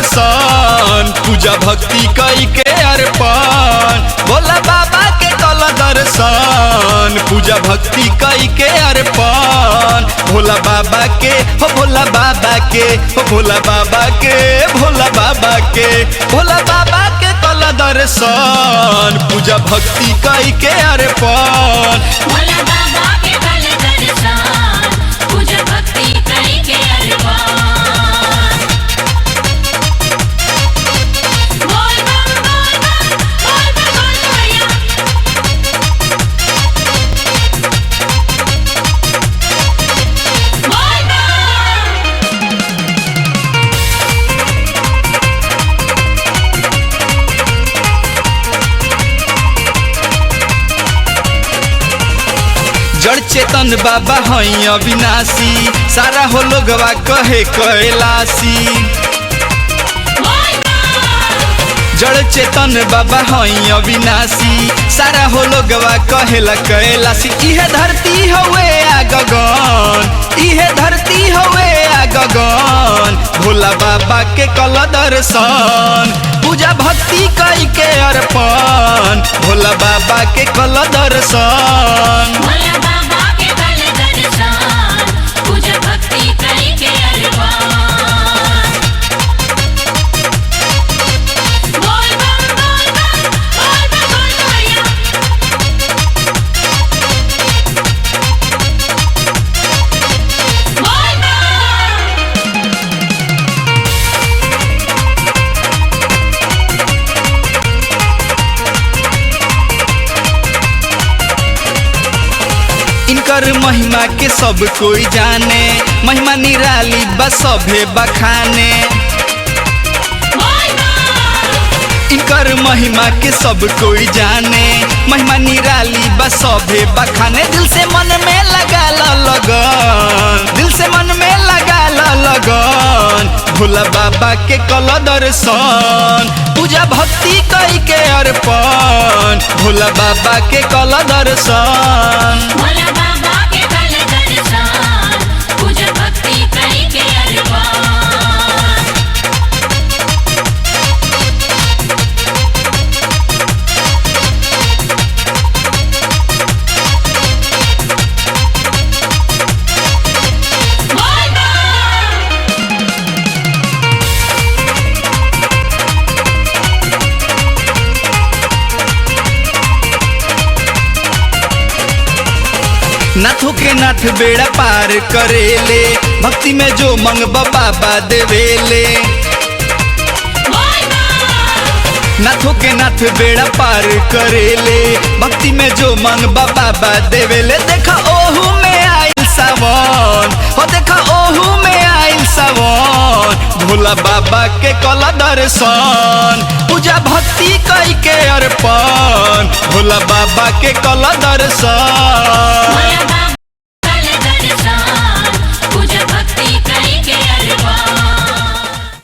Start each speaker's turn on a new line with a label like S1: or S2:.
S1: दर्शन पूजा भक्ति कई के अर्पण भोला बाबा के कल दर्शन पूजा भक्ति कई के अर्पण भोला बाबा के हो भोला बाबा के हो भोला बाबा के भोला बाबा के भोला बाबा के कल दर्शन पूजा भक्ति कई के अर्पण
S2: भोला बाबा के कल दर्शन पूजा भक्ति कई के अर्पण बोल बम बोल बम बोल बम बोल भैया बोल बम
S1: जड़ चेतन बाबा हई अविनाशी सारा हो लोगवा कहे कैलाशी
S2: बोल बम
S1: जड़ चेतन बाबा हई अविनाशी सारा हो लोगवा कहेला कैलाशी इहे धरती हवे आ गगन इहे धरती हवे आ गगन भोला बाबा के कल दर्शन पूजा भक्ति कई के अर्पण भोला बाबा के कल दर्शन
S2: भोला बाबा के कल दर्शन पूजा भक्ति कई के अर्पण बोल बम बोल बम बोल बम बोल भैया बोल बम
S1: इनकर महिमा के सब कोई जाने महिमा निराली बा सभे बखाने
S2: बोल बम
S1: इनकर महिमा के सब कोई जाने महिमा निराली बा सभे बखाने दिल से मन में लगा लगन दिल से मन में लगा लगन भोला बाबा के कल दर्शन पूजा भक्ति कई के अर्पण भोला बाबा के कल दर्शन
S2: भोला बाबा के कल दर्शन पूजा भक्ति कई के अर्पण बोल बम
S1: नाथों के नाथ बेड़ा पार करेले भक्ति में जो मंगबा बाबा देवेले
S2: बोल बम
S1: नाथों के नाथ बेड़ा पार करेले भक्ति में जो मंगबा बाबा देवेले देखा ओहू में आइल सावन हो देखा ओहू में आइल सावन भोला बाबा के कल दर्शन पूजा भक्ति कई के अर्पण भोला बाबा के कल दर्शन
S2: भोला बाबा